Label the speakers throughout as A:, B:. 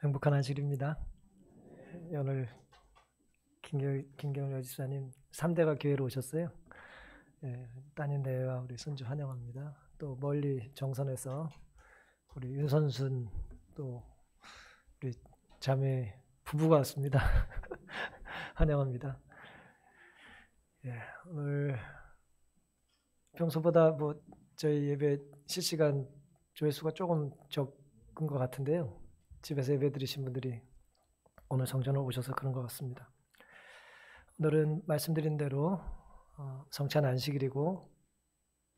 A: 행복한 안식일입니다. 오늘 김경일 여지사님 3대가 교회로 오셨어요. 따님 대회와 우리 손주 환영합니다. 또 멀리 정선에서 우리 윤선순 또 우리 자매 부부가 왔습니다. 환영합니다. 오늘 평소보다 저희 예배 실시간 조회수가 조금 적은 것 같은데요. 집에서 예배 드리신 분들이 오늘 성전을 오셔서 그런 것 같습니다. 오늘은 말씀드린 대로 성찬 안식일이고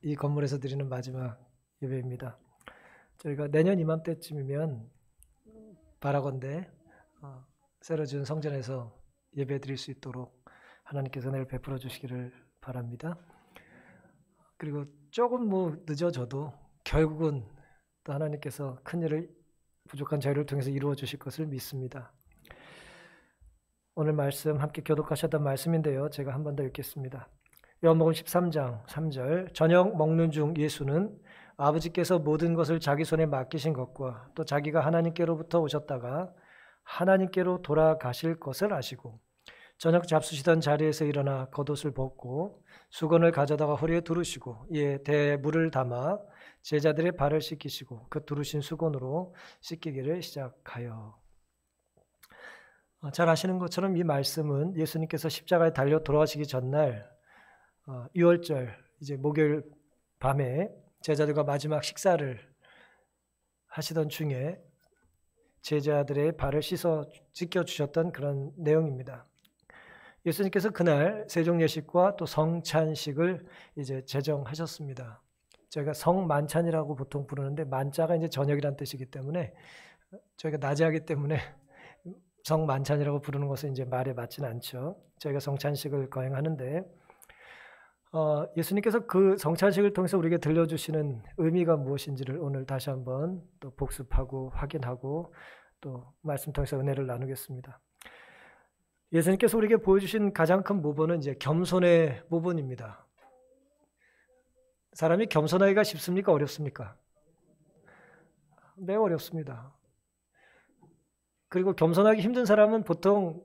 A: 이 건물에서 드리는 마지막 예배입니다. 저희가 내년 이맘때쯤이면 바라건대 새로 지은 성전에서 예배 드릴 수 있도록 하나님께서 은혜를 베풀어 주시기를 바랍니다. 그리고 조금 늦어져도 결국은 또 하나님께서 큰 일을 부족한 저희를 통해서 이루어 주실 것을 믿습니다. 오늘 말씀 함께 교독하셨던 말씀인데요. 제가 한 번 더 읽겠습니다. 요한복음 13장 3절 저녁 먹는 중 예수는 아버지께서 모든 것을 자기 손에 맡기신 것과 또 자기가 하나님께로부터 오셨다가 하나님께로 돌아가실 것을 아시고 저녁 잡수시던 자리에서 일어나 겉옷을 벗고 수건을 가져다가 허리에 두르시고 이에 대에 물을 담아 제자들의 발을 씻기시고 그 두르신 수건으로 씻기기를 시작하여. 잘 아시는 것처럼 이 말씀은 예수님께서 십자가에 달려 돌아가시기 전날 6월절 이제 목요일 밤에 제자들과 마지막 식사를 하시던 중에 제자들의 발을 씻어 씻겨주셨던 그런 내용입니다. 예수님께서 그날 세종예식과 또 성찬식을 이제 제정하셨습니다. 저희가 성만찬이라고 보통 부르는데 만자가 이제 저녁이란 뜻이기 때문에 저희가 낮에 하기 때문에 성만찬이라고 부르는 것은 이제 말에 맞지는 않죠. 저희가 성찬식을 거행하는데 예수님께서 그 성찬식을 통해서 우리에게 들려주시는 의미가 무엇인지를 오늘 다시 한번 또 복습하고 확인하고 또 말씀 통해서 은혜를 나누겠습니다. 예수님께서 우리에게 보여주신 가장 큰 모본은 이제 겸손의 모본입니다. 사람이 겸손하기가 쉽습니까? 어렵습니까? 매우 어렵습니다. 그리고 겸손하기 힘든 사람은 보통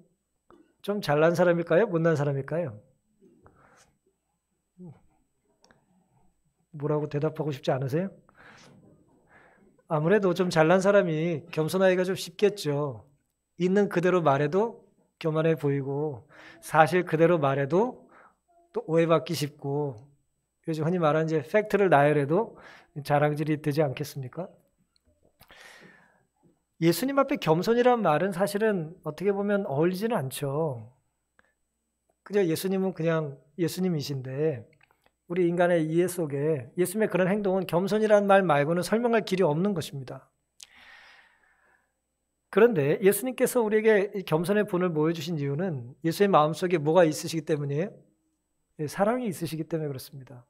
A: 좀 잘난 사람일까요? 못난 사람일까요? 뭐라고 대답하고 싶지 않으세요? 아무래도 좀 잘난 사람이 겸손하기가 좀 쉽겠죠. 있는 그대로 말해도 교만해 보이고 사실 그대로 말해도 또 오해받기 쉽고 요즘 흔히 말하는 이제 팩트를 나열해도 자랑질이 되지 않겠습니까? 예수님 앞에 겸손이라는 말은 사실은 어떻게 보면 어울리지는 않죠. 그냥 예수님은 그냥 예수님이신데 우리 인간의 이해 속에 예수님의 그런 행동은 겸손이라는 말 말고는 설명할 길이 없는 것입니다. 그런데 예수님께서 우리에게 이 겸손의 본을 보여주신 이유는 예수의 마음속에 뭐가 있으시기 때문이에요? 사랑이 있으시기 때문에 그렇습니다.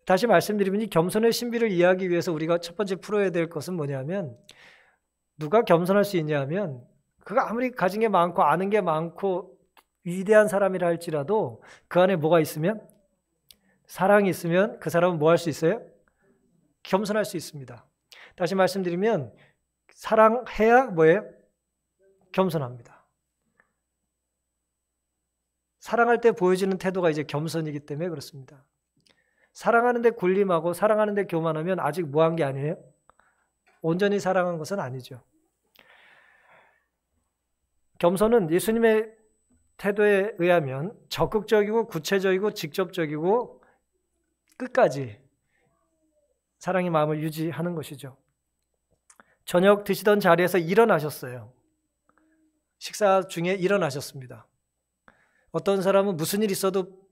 A: 다시 말씀드리면 이 겸손의 신비를 이해하기 위해서 우리가 첫 번째 풀어야 될 것은 뭐냐면 누가 겸손할 수 있냐 하면 그가 아무리 가진 게 많고 아는 게 많고 위대한 사람이라 할지라도 그 안에 뭐가 있으면 사랑이 있으면 그 사람은 뭐 할 수 있어요? 겸손할 수 있습니다. 다시 말씀드리면 사랑해야 뭐예요? 겸손합니다. 사랑할 때 보여지는 태도가 이제 겸손이기 때문에 그렇습니다. 사랑하는데 군림하고 사랑하는데 교만하면 아직 뭐한 게 아니에요? 온전히 사랑한 것은 아니죠. 겸손은 예수님의 태도에 의하면 적극적이고 구체적이고 직접적이고 끝까지 사랑의 마음을 유지하는 것이죠. 저녁 드시던 자리에서 일어나셨어요. 식사 중에 일어나셨습니다. 어떤 사람은 무슨 일 있어도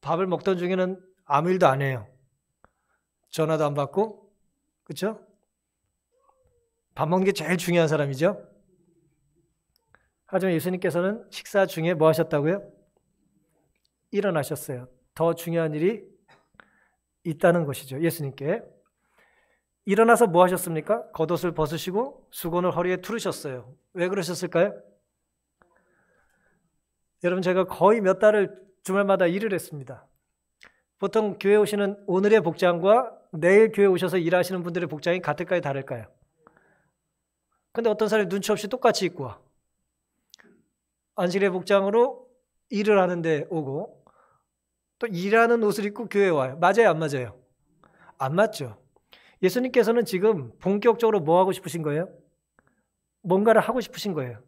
A: 밥을 먹던 중에는 아무 일도 안 해요. 전화도 안 받고, 그렇죠? 밥 먹는 게 제일 중요한 사람이죠. 하지만 예수님께서는 식사 중에 뭐 하셨다고요? 일어나셨어요. 더 중요한 일이 있다는 것이죠. 예수님께. 일어나서 뭐 하셨습니까? 겉옷을 벗으시고 수건을 허리에 두르셨어요. 왜 그러셨을까요? 여러분 제가 거의 몇 달을 주말마다 일을 했습니다. 보통 교회 오시는 오늘의 복장과 내일 교회 오셔서 일하시는 분들의 복장이 같을까요? 다를까요? 근데 어떤 사람이 눈치 없이 똑같이 입고 와. 안식일의 복장으로 일을 하는데 오고 또 일하는 옷을 입고 교회에 와요. 맞아요, 안 맞아요? 안 맞죠. 예수님께서는 지금 본격적으로 뭐 하고 싶으신 거예요? 뭔가를 하고 싶으신 거예요.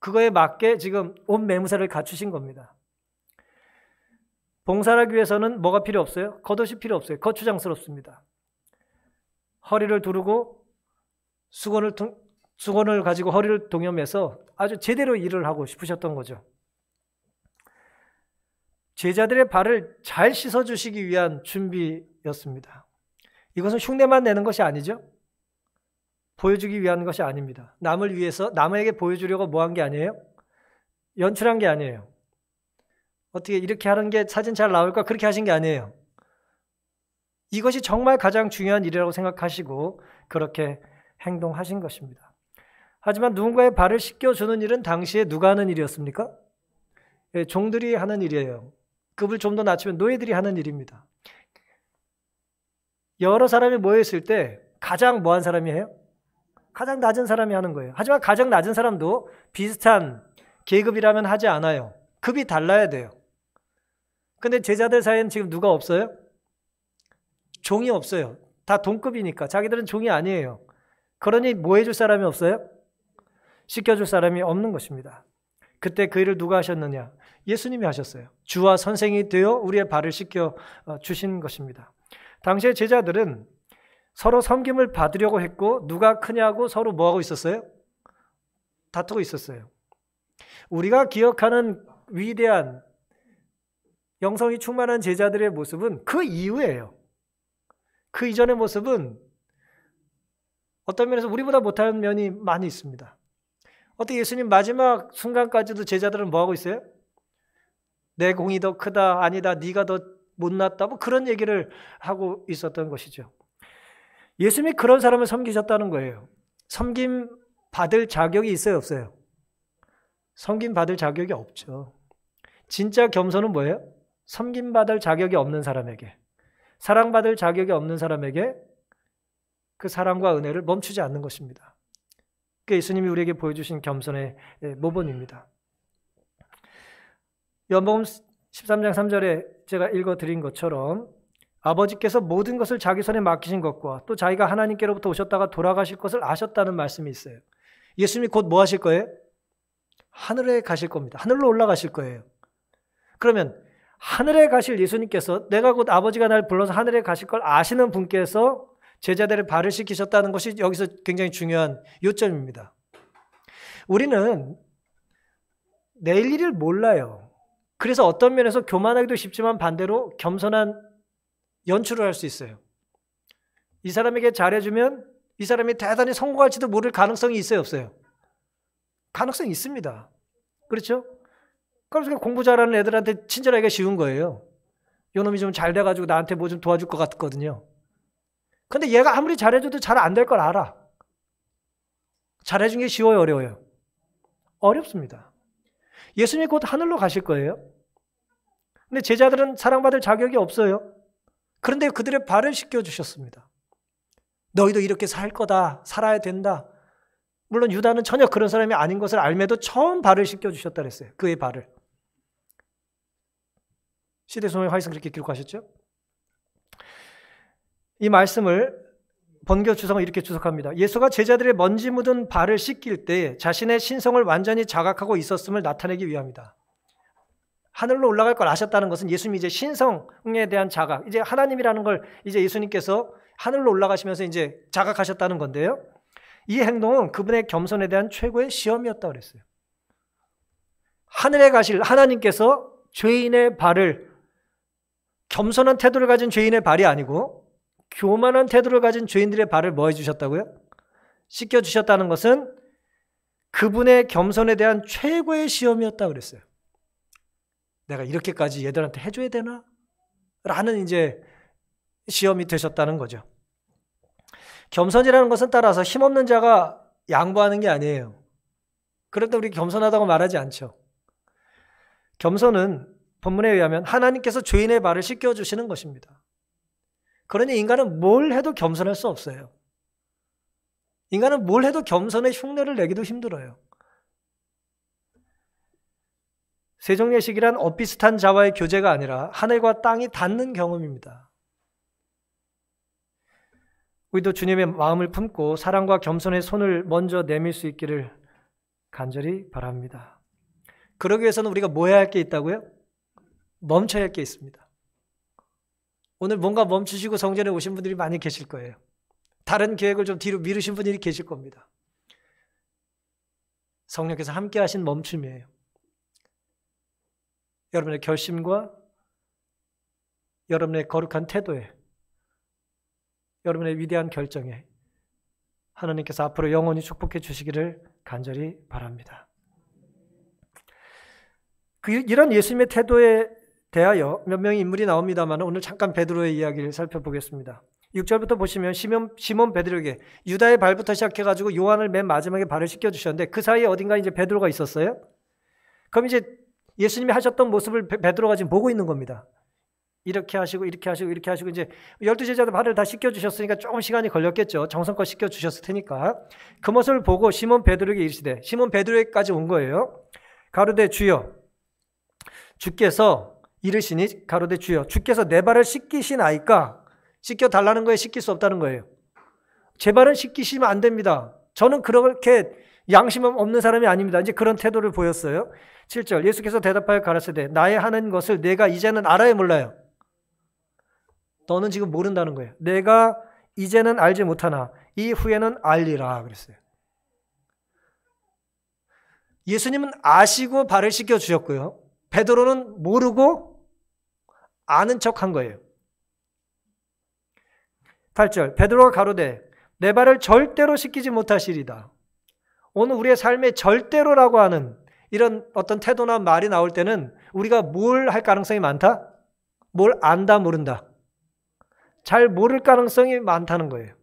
A: 그거에 맞게 지금 온 매무새를 갖추신 겁니다. 봉사하기 위해서는 뭐가 필요 없어요? 겉옷이 필요 없어요. 거추장스럽습니다. 허리를 두르고 수건을 가지고 허리를 동여매서 아주 제대로 일을 하고 싶으셨던 거죠. 제자들의 발을 잘 씻어주시기 위한 준비였습니다. 이것은 흉내만 내는 것이 아니죠. 보여주기 위한 것이 아닙니다. 남을 위해서 남에게 보여주려고 뭐 한 게 아니에요? 연출한 게 아니에요. 어떻게 이렇게 하는 게 사진 잘 나올까 그렇게 하신 게 아니에요. 이것이 정말 가장 중요한 일이라고 생각하시고 그렇게 행동하신 것입니다. 하지만 누군가의 발을 씻겨주는 일은 당시에 누가 하는 일이었습니까? 예, 종들이 하는 일이에요. 급을 좀 더 낮추면 노예들이 하는 일입니다. 여러 사람이 모여있을 때 가장 뭐한 사람이 해요? 가장 낮은 사람이 하는 거예요. 하지만 가장 낮은 사람도 비슷한 계급이라면 하지 않아요. 급이 달라야 돼요. 근데 제자들 사이에는 지금 누가 없어요? 종이 없어요. 다 동급이니까. 자기들은 종이 아니에요. 그러니 뭐 해줄 사람이 없어요? 씻겨줄 사람이 없는 것입니다. 그때 그 일을 누가 하셨느냐? 예수님이 하셨어요. 주와 선생이 되어 우리의 발을 씻겨 주신 것입니다. 당시의 제자들은 서로 섬김을 받으려고 했고 누가 크냐고 서로 뭐하고 있었어요? 다투고 있었어요. 우리가 기억하는 위대한 영성이 충만한 제자들의 모습은 그 이후예요. 그 이전의 모습은 어떤 면에서 우리보다 못하는 면이 많이 있습니다. 어떻게 예수님 마지막 순간까지도 제자들은 뭐하고 있어요? 내 공이 더 크다, 아니다, 네가 더 못났다, 뭐 그런 얘기를 하고 있었던 것이죠. 예수님이 그런 사람을 섬기셨다는 거예요. 섬김 받을 자격이 있어요, 없어요? 섬김 받을 자격이 없죠. 진짜 겸손은 뭐예요? 섬김 받을 자격이 없는 사람에게, 사랑받을 자격이 없는 사람에게 그 사랑과 은혜를 멈추지 않는 것입니다. 그 예수님이 우리에게 보여주신 겸손의 모본입니다. 요한복음 13장 3절에 제가 읽어드린 것처럼 아버지께서 모든 것을 자기 손에 맡기신 것과 또 자기가 하나님께로부터 오셨다가 돌아가실 것을 아셨다는 말씀이 있어요. 예수님이 곧 뭐 하실 거예요? 하늘에 가실 겁니다. 하늘로 올라가실 거예요. 그러면 하늘에 가실 예수님께서 내가 곧 아버지가 날 불러서 하늘에 가실 걸 아시는 분께서 제자들의 발을 씻기셨다는 것이 여기서 굉장히 중요한 요점입니다. 우리는 내일 일을 몰라요. 그래서 어떤 면에서 교만하기도 쉽지만 반대로 겸손한 연출을 할 수 있어요. 이 사람에게 잘해주면 이 사람이 대단히 성공할지도 모를 가능성이 있어요, 없어요? 가능성이 있습니다. 그렇죠? 그래서 공부 잘하는 애들한테 친절하기가 쉬운 거예요. 요놈이 좀 잘 돼가지고 나한테 뭐 좀 도와줄 것 같거든요. 근데 얘가 아무리 잘해줘도 잘 안 될 걸 알아. 잘해준 게 쉬워요, 어려워요? 어렵습니다. 예수님이 곧 하늘로 가실 거예요. 근데 제자들은 사랑받을 자격이 없어요. 그런데 그들의 발을 씻겨주셨습니다. 너희도 이렇게 살 거다, 살아야 된다. 물론 유다는 전혀 그런 사람이 아닌 것을 알매도 처음 발을 씻겨주셨다 그랬어요. 그의 발을. 시대성의 화이성 그렇게 기록하셨죠? 이 말씀을 번교 주석은 이렇게 주석합니다. 예수가 제자들의 먼지 묻은 발을 씻길 때 자신의 신성을 완전히 자각하고 있었음을 나타내기 위함이다. 하늘로 올라갈 걸 아셨다는 것은 예수님이 이제 신성에 대한 자각, 이제 하나님이라는 걸 이제 예수님께서 하늘로 올라가시면서 이제 자각하셨다는 건데요. 이 행동은 그분의 겸손에 대한 최고의 시험이었다고 그랬어요. 하늘에 가실 하나님께서 죄인의 발을, 겸손한 태도를 가진 죄인의 발이 아니고 교만한 태도를 가진 죄인들의 발을 뭐 해주셨다고요? 씻겨주셨다는 것은 그분의 겸손에 대한 최고의 시험이었다고 그랬어요. 내가 이렇게까지 얘들한테 해줘야 되나? 라는 이제 시험이 되셨다는 거죠. 겸손이라는 것은 따라서 힘없는 자가 양보하는 게 아니에요. 그런데 우리 겸손하다고 말하지 않죠. 겸손은 본문에 의하면 하나님께서 죄인의 발을 씻겨주시는 것입니다. 그러니 인간은 뭘 해도 겸손할 수 없어요. 인간은 뭘 해도 겸손의 흉내를 내기도 힘들어요. 세종예식이란 엇비슷한 자와의 교제가 아니라 하늘과 땅이 닿는 경험입니다. 우리도 주님의 마음을 품고 사랑과 겸손의 손을 먼저 내밀 수 있기를 간절히 바랍니다. 그러기 위해서는 우리가 뭐 해야 할 게 있다고요? 멈춰야 할 게 있습니다. 오늘 뭔가 멈추시고 성전에 오신 분들이 많이 계실 거예요. 다른 계획을 좀 뒤로 미루신 분들이 계실 겁니다. 성령께서 함께 하신 멈춤이에요. 여러분의 결심과 여러분의 거룩한 태도에, 여러분의 위대한 결정에 하나님께서 앞으로 영원히 축복해 주시기를 간절히 바랍니다. 이런 예수님의 태도에 대하여 몇 명의 인물이 나옵니다만 오늘 잠깐 베드로의 이야기를 살펴보겠습니다. 6절부터 보시면 시몬 베드로에게 유다의 발부터 시작해가지고 요한을 맨 마지막에 발을 씻겨주셨는데 그 사이에 어딘가 이제 베드로가 있었어요. 그럼 이제 예수님이 하셨던 모습을 베드로가 지금 보고 있는 겁니다. 이렇게 하시고 이렇게 하시고 이렇게 하시고 이제 12제자들 발을 다 씻겨주셨으니까 조금 시간이 걸렸겠죠. 정성껏 씻겨주셨을 테니까. 그 모습을 보고 시몬 베드로에게 이르시되, 시몬 베드로에게까지 온 거예요. 가로되 주여, 주께서 이르시니 가로되 주여, 주께서 내 발을 씻기시나이까? 씻겨달라는 거예요? 씻길 수 없다는 거예요? 제 발은 씻기시면 안 됩니다. 저는 그렇게 양심 없는 사람이 아닙니다. 이제 그런 태도를 보였어요. 7절, 예수께서 대답하여 가라사대 나의 하는 것을 내가 이제는 알아야 몰라요. 너는 지금 모른다는 거예요. 내가 이제는 알지 못하나 이후에는 알리라 그랬어요. 예수님은 아시고 발을 씻겨주셨고요. 베드로는 모르고 아는 척한 거예요. 8절, 베드로가 가로되 내 발을 절대로 씻기지 못하시리다. 오늘 우리의 삶에 절대로라고 하는 이런 어떤 태도나 말이 나올 때는 우리가 뭘 할 가능성이 많다? 뭘 안다, 모른다. 잘 모를 가능성이 많다는 거예요.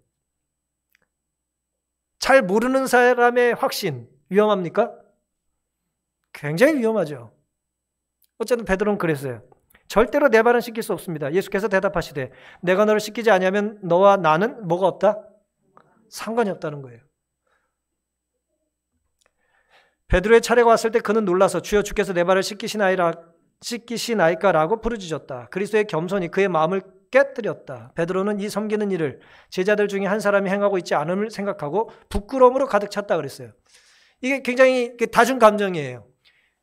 A: 잘 모르는 사람의 확신, 위험합니까? 굉장히 위험하죠. 어쨌든 베드로는 그랬어요. 절대로 내 발은 씻길 수 없습니다. 예수께서 대답하시되 내가 너를 씻기지 아니하면 너와 나는 뭐가 없다? 상관이 없다는 거예요. 베드로의 차례가 왔을 때 그는 놀라서 주여 주께서 내 발을 씻기시나이까라고 부르짖었다. 그리스도의 겸손이 그의 마음을 깨뜨렸다. 베드로는 이 섬기는 일을 제자들 중에 한 사람이 행하고 있지 않음을 생각하고 부끄러움으로 가득 찼다 그랬어요. 이게 굉장히 다중 감정이에요.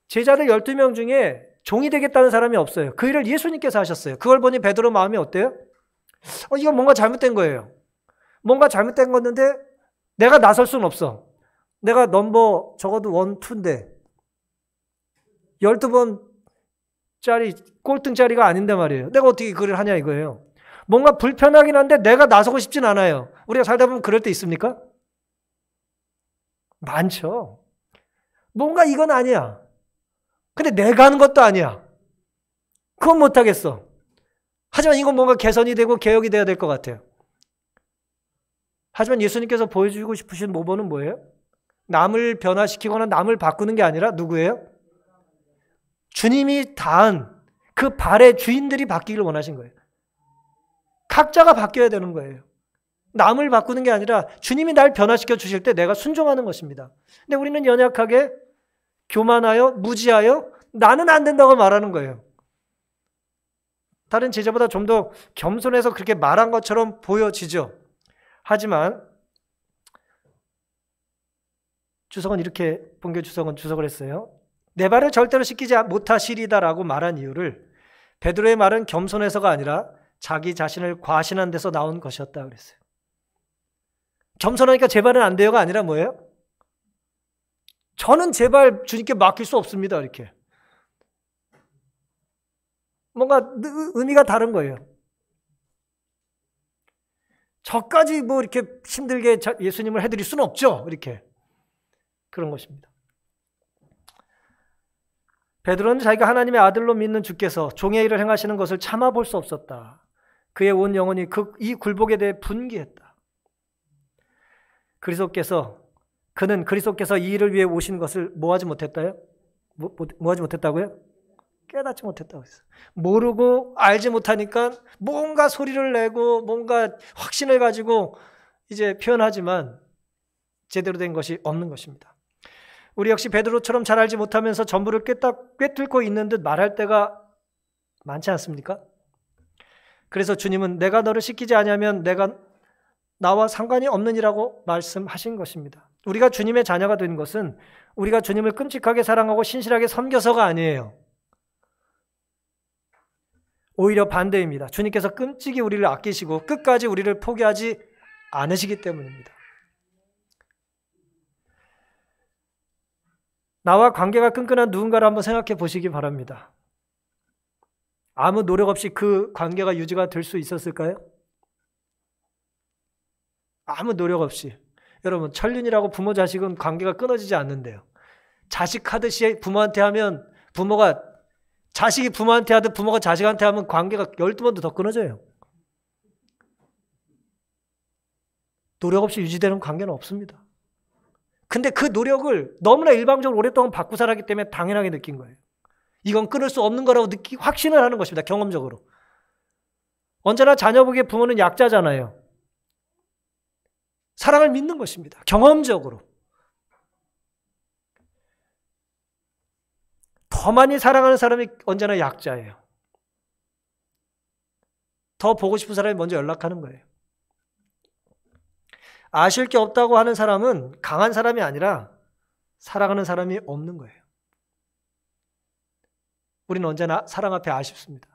A: 제자들 12명 중에 종이 되겠다는 사람이 없어요. 그 일을 예수님께서 하셨어요. 그걸 보니 베드로 마음이 어때요? 이건 뭔가 잘못된 거예요. 뭔가 잘못된 건데 내가 나설 수는 없어. 내가 넘버 적어도 1, 2인데 12번짜리 꼴등짜리가 아닌데 말이에요. 내가 어떻게 그걸 하냐 이거예요. 뭔가 불편하긴 한데 내가 나서고 싶진 않아요. 우리가 살다 보면 그럴 때 있습니까? 많죠. 뭔가 이건 아니야. 근데 내가 하는 것도 아니야. 그건 못하겠어. 하지만 이건 뭔가 개선이 되고 개혁이 돼야 될 것 같아요. 하지만 예수님께서 보여주고 싶으신 모범은 뭐예요? 남을 변화시키거나 남을 바꾸는 게 아니라 누구예요? 주님이 닿은 그 발의 주인들이 바뀌기를 원하신 거예요. 각자가 바뀌어야 되는 거예요. 남을 바꾸는 게 아니라 주님이 날 변화시켜 주실 때 내가 순종하는 것입니다. 근데 우리는 연약하게 교만하여 무지하여 나는 안 된다고 말하는 거예요. 다른 제자보다 좀 더 겸손해서 그렇게 말한 것처럼 보여지죠. 하지만 주석은 이렇게 본교 주석은 주석을 했어요. 내 발을 절대로 씻기지 못하시리다라고 말한 이유를 베드로의 말은 겸손해서가 아니라 자기 자신을 과신한 데서 나온 것이었다 그랬어요. 겸손하니까 제 발은 안 돼요가 아니라 뭐예요? 저는 제 발 주님께 맡길 수 없습니다. 이렇게. 뭔가 의미가 다른 거예요. 저까지 뭐 이렇게 힘들게 예수님을 해드릴 수는 없죠. 이렇게. 그런 것입니다. 베드로는 자기가 하나님의 아들로 믿는 주께서 종의 일을 행하시는 것을 참아볼 수 없었다. 그의 온 영혼이 이 굴복에 대해 분개했다. 그는 그리스도께서 이 일을 위해 오신 것을 뭐하지 못했다요? 뭐하지 못했다고요? 깨닫지 못했다고 했어요. 모르고 알지 못하니까 뭔가 소리를 내고 뭔가 확신을 가지고 이제 표현하지만 제대로 된 것이 없는 것입니다. 우리 역시 베드로처럼 잘 알지 못하면서 전부를 꿰뚫고 있는 듯 말할 때가 많지 않습니까? 그래서 주님은 내가 너를 씻기지 아니하면 내가 나와 상관이 없느니라고 말씀하신 것입니다. 우리가 주님의 자녀가 된 것은 우리가 주님을 끔찍하게 사랑하고 신실하게 섬겨서가 아니에요. 오히려 반대입니다. 주님께서 끔찍이 우리를 아끼시고 끝까지 우리를 포기하지 않으시기 때문입니다. 나와 관계가 끈끈한 누군가를 한번 생각해 보시기 바랍니다. 아무 노력 없이 그 관계가 유지가 될 수 있었을까요? 아무 노력 없이. 여러분, 천륜이라고 부모 자식은 관계가 끊어지지 않는데요. 자식 하듯이 부모한테 하면 자식이 부모한테 하듯 부모가 자식한테 하면 관계가 12번도 더 끊어져요. 노력 없이 유지되는 관계는 없습니다. 근데 그 노력을 너무나 일방적으로 오랫동안 받고 살았기 때문에 당연하게 느낀 거예요. 이건 끊을 수 없는 거라고 확신을 하는 것입니다. 경험적으로. 언제나 자녀 보기에 부모는 약자잖아요. 사랑을 믿는 것입니다. 경험적으로. 더 많이 사랑하는 사람이 언제나 약자예요. 더 보고 싶은 사람이 먼저 연락하는 거예요. 아실 게 없다고 하는 사람은 강한 사람이 아니라 사랑하는 사람이 없는 거예요. 우리는 언제나 사랑 앞에 아쉽습니다.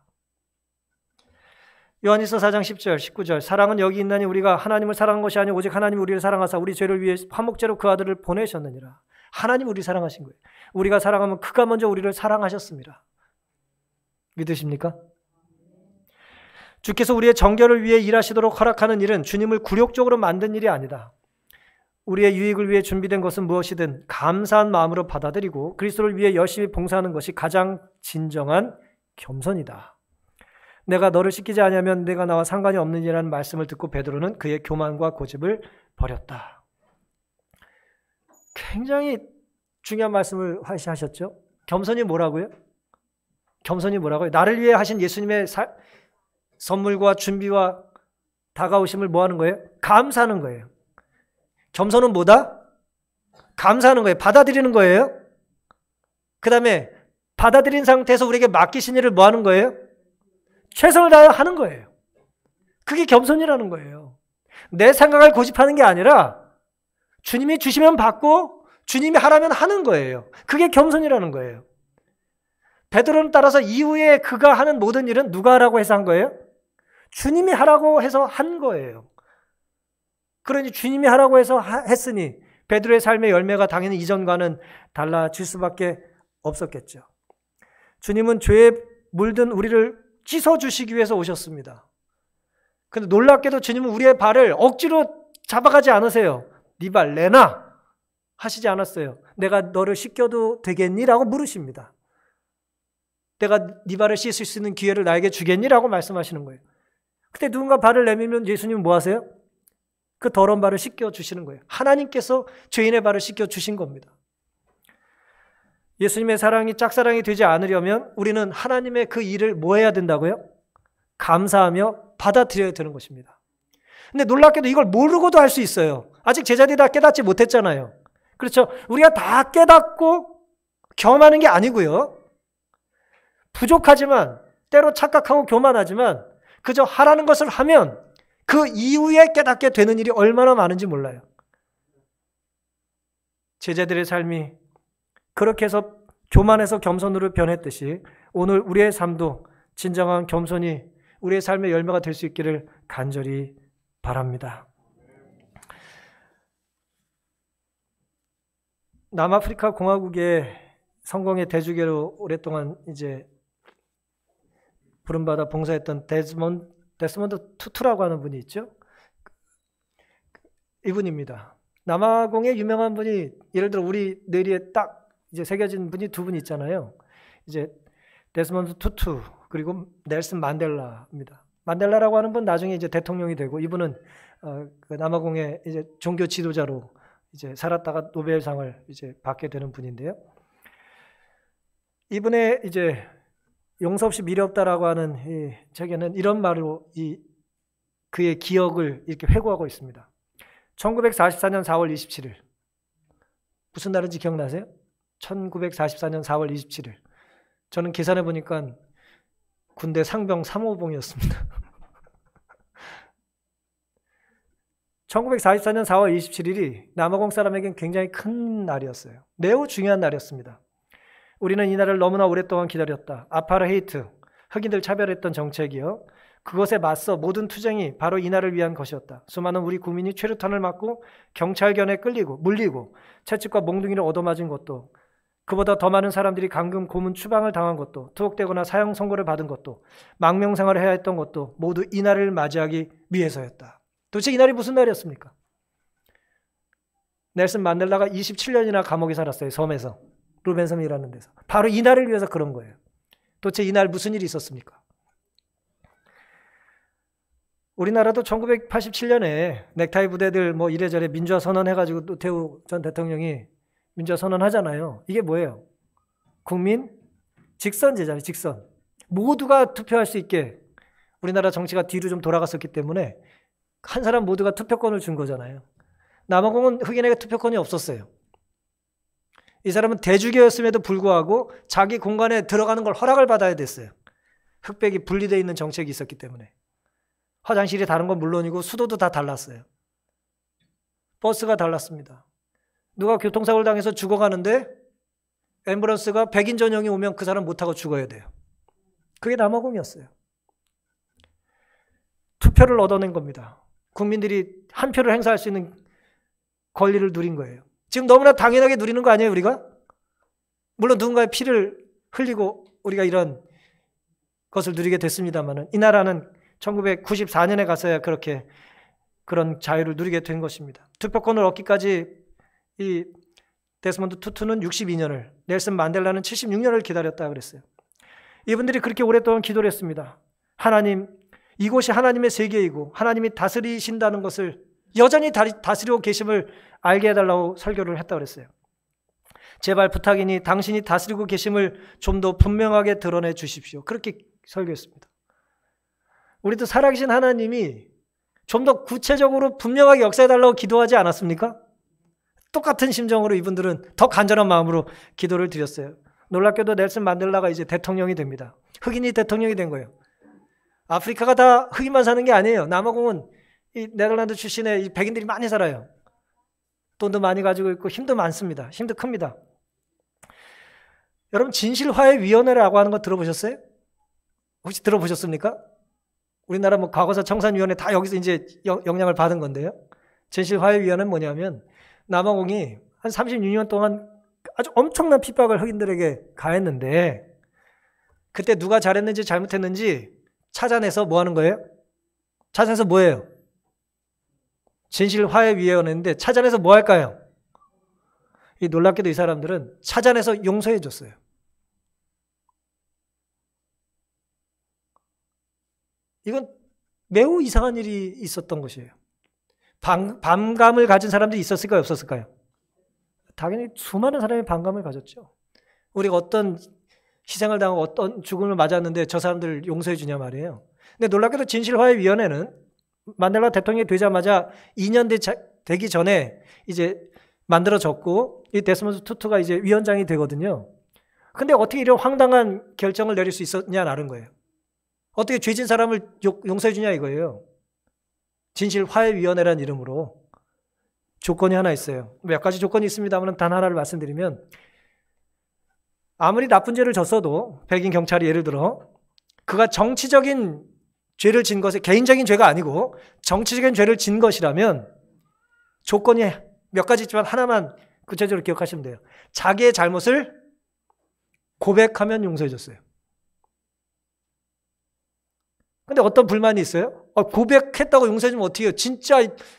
A: 요한일서 4장 10절, 19절 사랑은 여기 있나니 우리가 하나님을 사랑한 것이 아니오 오직 하나님이 우리를 사랑하사 우리 죄를 위해 화목제로 그 아들을 보내셨느니라. 하나님 우리 사랑하신 거예요. 우리가 사랑하면 그가 먼저 우리를 사랑하셨습니다. 믿으십니까? 주께서 우리의 정결을 위해 일하시도록 허락하는 일은 주님을 굴욕적으로 만든 일이 아니다. 우리의 유익을 위해 준비된 것은 무엇이든 감사한 마음으로 받아들이고 그리스도를 위해 열심히 봉사하는 것이 가장 진정한 겸손이다. 내가 너를 씻기지 아니하면 내가 나와 상관이 없느니라는 말씀을 듣고 베드로는 그의 교만과 고집을 버렸다. 굉장히 중요한 말씀을 하셨죠. 겸손이 뭐라고요? 겸손이 뭐라고요? 나를 위해 하신 예수님의 선물과 준비와 다가오심을 뭐 하는 거예요? 감사하는 거예요. 겸손은 뭐다? 감사하는 거예요. 받아들이는 거예요. 그 다음에 받아들인 상태에서 우리에게 맡기신 일을 뭐 하는 거예요? 최선을 다해 하는 거예요. 그게 겸손이라는 거예요. 내 생각을 고집하는 게 아니라 주님이 주시면 받고 주님이 하라면 하는 거예요. 그게 겸손이라는 거예요. 베드로는 따라서 이후에 그가 하는 모든 일은 누가 하라고 해서 한 거예요? 주님이 하라고 해서 한 거예요. 그러니 주님이 하라고 해서 했으니 베드로의 삶의 열매가 당연히 이전과는 달라질 수밖에 없었겠죠. 주님은 죄에 물든 우리를 씻어주시기 위해서 오셨습니다. 그런데 놀랍게도 주님은 우리의 발을 억지로 잡아가지 않으세요. 네 발 내놔 하시지 않았어요. 내가 너를 씻겨도 되겠니? 라고 물으십니다. 내가 네 발을 씻을 수 있는 기회를 나에게 주겠니? 라고 말씀하시는 거예요. 그때 누군가 발을 내밀면 예수님은 뭐 하세요? 그 더러운 발을 씻겨주시는 거예요. 하나님께서 죄인의 발을 씻겨주신 겁니다. 예수님의 사랑이 짝사랑이 되지 않으려면 우리는 하나님의 그 일을 뭐 해야 된다고요? 감사하며 받아들여야 되는 것입니다. 근데 놀랍게도 이걸 모르고도 할 수 있어요. 아직 제자들이 다 깨닫지 못했잖아요. 그렇죠? 우리가 다 깨닫고 경험하는 게 아니고요. 부족하지만 때로 착각하고 교만하지만 그저 하라는 것을 하면 그 이후에 깨닫게 되는 일이 얼마나 많은지 몰라요. 제자들의 삶이 그렇게 해서 교만해서 겸손으로 변했듯이 오늘 우리의 삶도 진정한 겸손이 우리의 삶의 열매가 될 수 있기를 간절히 바랍니다. 남아프리카 공화국의 성공의 대주교로 오랫동안 이제 부름받아 봉사했던 데스몬드 투투라고 하는 분이 있죠. 이분입니다. 남아공의 유명한 분이 예를 들어 우리 뇌리에 딱 이제 새겨진 분이 두 분 있잖아요. 이제 데스몬드 투투 그리고 넬슨 만델라입니다. 만델라라고 하는 분 나중에 이제 대통령이 되고 이분은 그 남아공의 이제 종교 지도자로 이제 살았다가 노벨상을 이제 받게 되는 분인데요. 이분의 이제 용서 없이 미련 없다라고 하는 이 책에는 이런 말로 그의 기억을 이렇게 회고하고 있습니다. 1944년 4월 27일. 무슨 날인지 기억나세요? 1944년 4월 27일. 저는 계산해 보니까 군대 상병 3호봉이었습니다. 1944년 4월 27일이 남아공 사람에겐 굉장히 큰 날이었어요. 매우 중요한 날이었습니다. 우리는 이 날을 너무나 오랫동안 기다렸다. 아파르헤이트, 흑인들 차별했던 정책이요. 그것에 맞서 모든 투쟁이 바로 이 날을 위한 것이었다. 수많은 우리 국민이 최루탄을 맞고 경찰견에 끌리고 물리고 채찍과 몽둥이를 얻어맞은 것도, 그보다 더 많은 사람들이 감금, 고문, 추방을 당한 것도, 투옥되거나 사형 선고를 받은 것도, 망명생활을 해야 했던 것도 모두 이 날을 맞이하기 위해서였다. 도대체 이 날이 무슨 날이었습니까? 넬슨 만델라가 27년이나 감옥에 살았어요. 섬에서. 루벤섬이라는 데서. 바로 이 날을 위해서 그런 거예요. 도대체 이 날 무슨 일이 있었습니까? 우리나라도 1987년에 넥타이 부대들 뭐 이래저래 민주화 선언 해가지고 노태우 전 대통령이 민주화 선언 하잖아요. 이게 뭐예요? 국민 직선제잖아요. 직선. 모두가 투표할 수 있게 우리나라 정치가 뒤로 좀 돌아갔었기 때문에 한 사람 모두가 투표권을 준 거잖아요. 남아공은 흑인에게 투표권이 없었어요. 이 사람은 대주교였음에도 불구하고 자기 공간에 들어가는 걸 허락을 받아야 됐어요. 흑백이 분리되어 있는 정책이 있었기 때문에. 화장실이 다른 건 물론이고 수도도 다 달랐어요. 버스가 달랐습니다. 누가 교통사고를 당해서 죽어가는데 앰뷸런스가 백인 전용이 오면 그 사람 못 타고 죽어야 돼요. 그게 남아공이었어요. 투표를 얻어낸 겁니다. 국민들이 한 표를 행사할 수 있는 권리를 누린 거예요. 지금 너무나 당연하게 누리는 거 아니에요, 우리가? 물론 누군가의 피를 흘리고 우리가 이런 것을 누리게 됐습니다만 이 나라는 1994년에 가서야 그렇게 그런 자유를 누리게 된 것입니다. 투표권을 얻기까지 이 데스몬드 투투는 62년을, 넬슨 만델라는 76년을 기다렸다 그랬어요. 이분들이 그렇게 오랫동안 기도를 했습니다. 하나님, 이곳이 하나님의 세계이고 하나님이 다스리신다는 것을 여전히 다스리고 계심을 알게 해달라고 설교를 했다고 그랬어요. 제발 부탁이니 당신이 다스리고 계심을 좀 더 분명하게 드러내 주십시오. 그렇게 설교했습니다. 우리도 살아계신 하나님이 좀 더 구체적으로 분명하게 역사해달라고 기도하지 않았습니까? 똑같은 심정으로 이분들은 더 간절한 마음으로 기도를 드렸어요. 놀랍게도 넬슨 만델라가 이제 대통령이 됩니다. 흑인이 대통령이 된 거예요. 아프리카가 다 흑인만 사는 게 아니에요. 남아공은 이 네덜란드 출신의 이 백인들이 많이 살아요. 돈도 많이 가지고 있고 힘도 많습니다. 힘도 큽니다. 여러분, 진실화해위원회라고 하는 거 들어보셨어요? 혹시 들어보셨습니까? 우리나라 뭐 과거사 청산위원회 다 여기서 이제 영향을 받은 건데요. 진실화해위원회는 뭐냐면 남아공이 한 36년 동안 아주 엄청난 핍박을 흑인들에게 가했는데 그때 누가 잘했는지 잘못했는지 찾아내서 뭐 하는 거예요? 찾아내서 뭐예요? 진실화해위원회인데 찾아내서 뭐 할까요? 이 놀랍게도 이 사람들은 찾아내서 용서해 줬어요. 이건 매우 이상한 일이 있었던 것이에요. 반감을 가진 사람들이 있었을까요? 없었을까요? 당연히 수많은 사람이 반감을 가졌죠. 우리가 어떤 희생을 당하고 어떤 죽음을 맞았는데 저 사람들을 용서해 주냐 말이에요. 근데 놀랍게도 진실화해위원회는 만델라 대통령이 되자마자 2년 되기 전에 이제 만들어졌고 이 데스몬드 투투가 이제 위원장이 되거든요. 근데 어떻게 이런 황당한 결정을 내릴 수 있었냐라는 거예요. 어떻게 죄진 사람을 용서해 주냐 이거예요. 진실화해위원회라는 이름으로 조건이 하나 있어요. 몇 가지 조건이 있습니다만 단 하나를 말씀드리면 아무리 나쁜 죄를 졌어도 백인 경찰이 예를 들어 그가 정치적인 죄를 진 것에 개인적인 죄가 아니고 정치적인 죄를 진 것이라면 조건이 몇 가지 있지만 하나만 구체적으로 기억하시면 돼요. 자기의 잘못을 고백하면 용서해 줬어요. 근데 어떤 불만이 있어요? 고백했다고 용서해주면 어떻게 해요? 진짜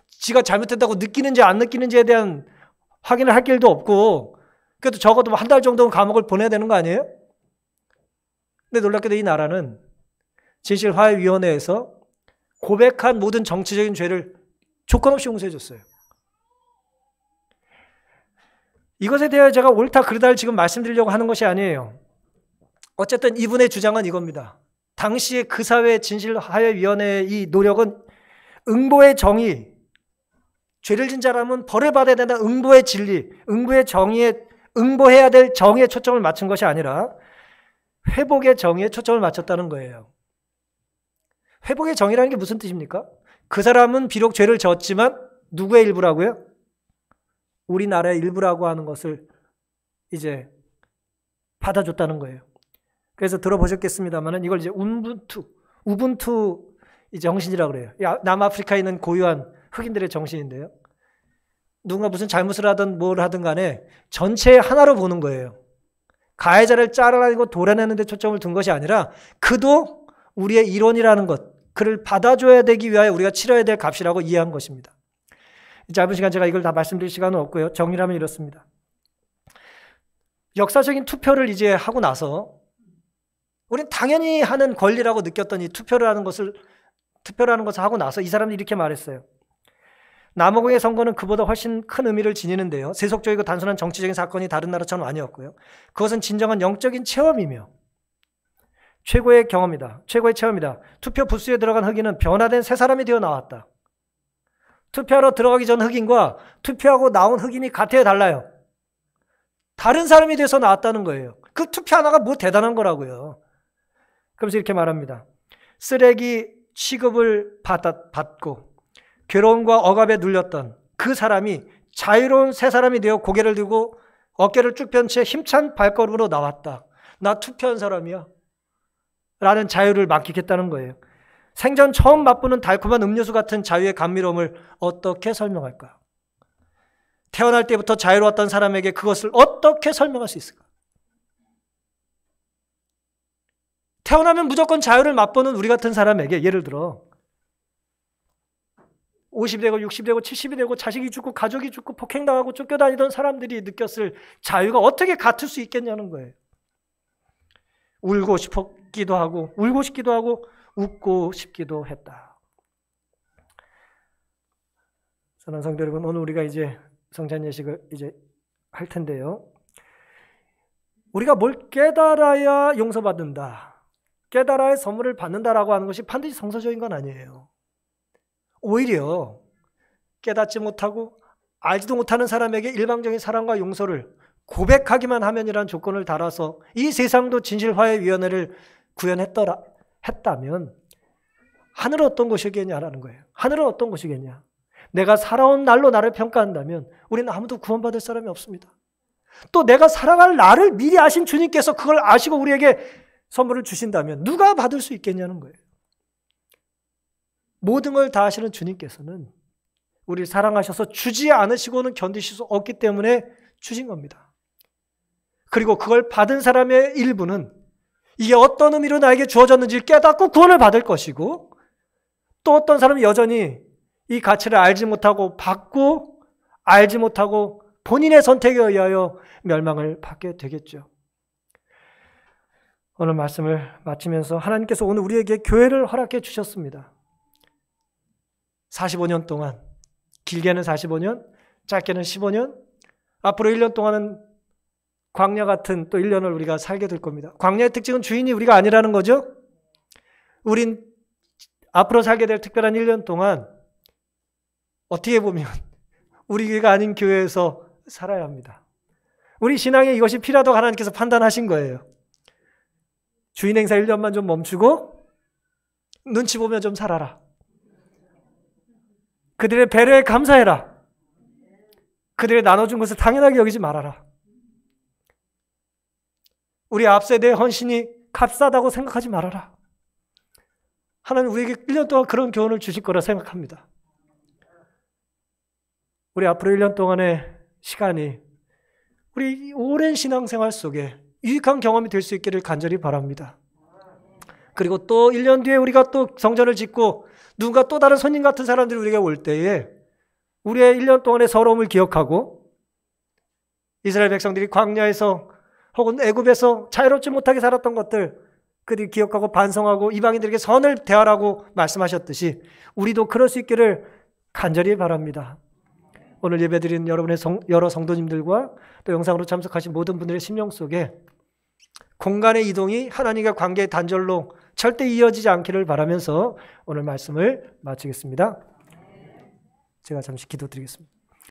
A: 지가 잘못했다고 느끼는지 안 느끼는지에 대한 확인을 할 길도 없고 그래도 적어도 한 달 정도는 감옥을 보내야 되는 거 아니에요? 근데 놀랍게도 이 나라는 진실화해위원회에서 고백한 모든 정치적인 죄를 조건 없이 용서해 줬어요. 이것에 대해 제가 옳다 그르다를 지금 말씀드리려고 하는 것이 아니에요. 어쨌든 이분의 주장은 이겁니다. 당시에 그 사회 진실화해위원회의 이 노력은 응보의 정의, 죄를 진 사람은 벌을 받아야 된다. 응보의 진리, 응보의 정의에, 응보해야 될 정의에 초점을 맞춘 것이 아니라 회복의 정의에 초점을 맞췄다는 거예요. 회복의 정의라는 게 무슨 뜻입니까? 그 사람은 비록 죄를 졌지만 누구의 일부라고요? 우리나라의 일부라고 하는 것을 이제 받아줬다는 거예요. 그래서 들어보셨겠습니다만 이걸 이제 우분투 정신이라고 그래요. 남아프리카에 있는 고유한 흑인들의 정신인데요. 누군가 무슨 잘못을 하든 뭘 하든 간에 전체 하나로 보는 거예요. 가해자를 잘라내고 도려내는 데 초점을 둔 것이 아니라 그도 우리의 일원이라는 것, 그를 받아줘야 되기 위하여 우리가 치러야 될 값이라고 이해한 것입니다. 짧은 시간 제가 이걸 다 말씀드릴 시간은 없고요. 정리하면 이렇습니다. 역사적인 투표를 이제 하고 나서 우리는 당연히 하는 권리라고 느꼈던 이 투표라는 것을 하고 나서 이 사람들이 이렇게 말했어요. 남아공의 선거는 그보다 훨씬 큰 의미를 지니는데요. 세속적이고 단순한 정치적인 사건이 다른 나라처럼 아니었고요. 그것은 진정한 영적인 체험이며 최고의 경험이다. 최고의 체험이다. 투표 부스에 들어간 흑인은 변화된 새 사람이 되어 나왔다. 투표하러 들어가기 전 흑인과 투표하고 나온 흑인이 같아야 달라요. 다른 사람이 돼서 나왔다는 거예요. 그 투표 하나가 뭐 대단한 거라고요. 그러면서 이렇게 말합니다. 쓰레기 취급을 받고 괴로움과 억압에 눌렸던 그 사람이 자유로운 새 사람이 되어 고개를 들고 어깨를 쭉 편 채 힘찬 발걸음으로 나왔다. 나 투표한 사람이야. 라는 자유를 만끽했다는 거예요. 생전 처음 맛보는 달콤한 음료수 같은 자유의 감미로움을 어떻게 설명할까? 태어날 때부터 자유로웠던 사람에게 그것을 어떻게 설명할 수 있을까? 태어나면 무조건 자유를 맛보는 우리 같은 사람에게 예를 들어 50이 되고 60이 되고 70이 되고 자식이 죽고 가족이 죽고 폭행당하고 쫓겨다니던 사람들이 느꼈을 자유가 어떻게 같을 수 있겠냐는 거예요. 울고 싶기도 하고 웃고 싶기도 했다. 사랑하는 성도 여러분, 오늘 우리가 이제 성찬 예식을 이제 할 텐데요. 우리가 뭘 깨달아야 용서받는다, 깨달아야 선물을 받는다라고 하는 것이 반드시 성서적인 건 아니에요. 오히려 깨닫지 못하고 알지도 못하는 사람에게 일방적인 사랑과 용서를 고백하기만 하면이라는 조건을 달아서 이 세상도 진실화해위원회를 구현했다면 하늘은 어떤 곳이겠냐라는 거예요. 하늘은 어떤 곳이겠냐. 내가 살아온 날로 나를 평가한다면 우리는 아무도 구원받을 사람이 없습니다. 또 내가 살아갈 나를 미리 아신 주님께서 그걸 아시고 우리에게 선물을 주신다면 누가 받을 수 있겠냐는 거예요. 모든 걸 다 아시는 주님께서는 우리를 사랑하셔서 주지 않으시고는 견디실 수 없기 때문에 주신 겁니다. 그리고 그걸 받은 사람의 일부는 이게 어떤 의미로 나에게 주어졌는지를 깨닫고 구원을 받을 것이고, 또 어떤 사람은 여전히 이 가치를 알지 못하고 받고 알지 못하고 본인의 선택에 의하여 멸망을 받게 되겠죠. 오늘 말씀을 마치면서 하나님께서 오늘 우리에게 교회를 허락해 주셨습니다. 45년 동안, 길게는 45년, 짧게는 15년, 앞으로 1년 동안은 광야 같은 또 1년을 우리가 살게 될 겁니다. 광야의 특징은 주인이 우리가 아니라는 거죠. 우린 앞으로 살게 될 특별한 1년 동안 어떻게 보면 우리 교회가 아닌 교회에서 살아야 합니다. 우리 신앙에 이것이 필요하다고 하나님께서 판단하신 거예요. 주인 행사 1년만 좀 멈추고 눈치 보며 좀 살아라. 그들의 배려에 감사해라. 그들의 나눠준 것을 당연하게 여기지 말아라. 우리 앞세대의 헌신이 값싸다고 생각하지 말아라. 하나님 우리에게 1년 동안 그런 교훈을 주실 거라 생각합니다. 우리 앞으로 1년 동안의 시간이 우리 오랜 신앙생활 속에 유익한 경험이 될 수 있기를 간절히 바랍니다. 그리고 또 1년 뒤에 우리가 또 성전을 짓고 누군가 또 다른 손님 같은 사람들이 우리가 올 때에 우리의 1년 동안의 서러움을 기억하고 이스라엘 백성들이 광야에서 혹은 애굽에서 자유롭지 못하게 살았던 것들 그들이 기억하고 반성하고 이방인들에게 선을 대하라고 말씀하셨듯이 우리도 그럴 수 있기를 간절히 바랍니다. 오늘 예배드린 여러분의 여러 성도님들과 또 영상으로 참석하신 모든 분들의 심령 속에 공간의 이동이 하나님과 관계의 단절로 절대 이어지지 않기를 바라면서 오늘 말씀을 마치겠습니다. 제가 잠시 기도드리겠습니다.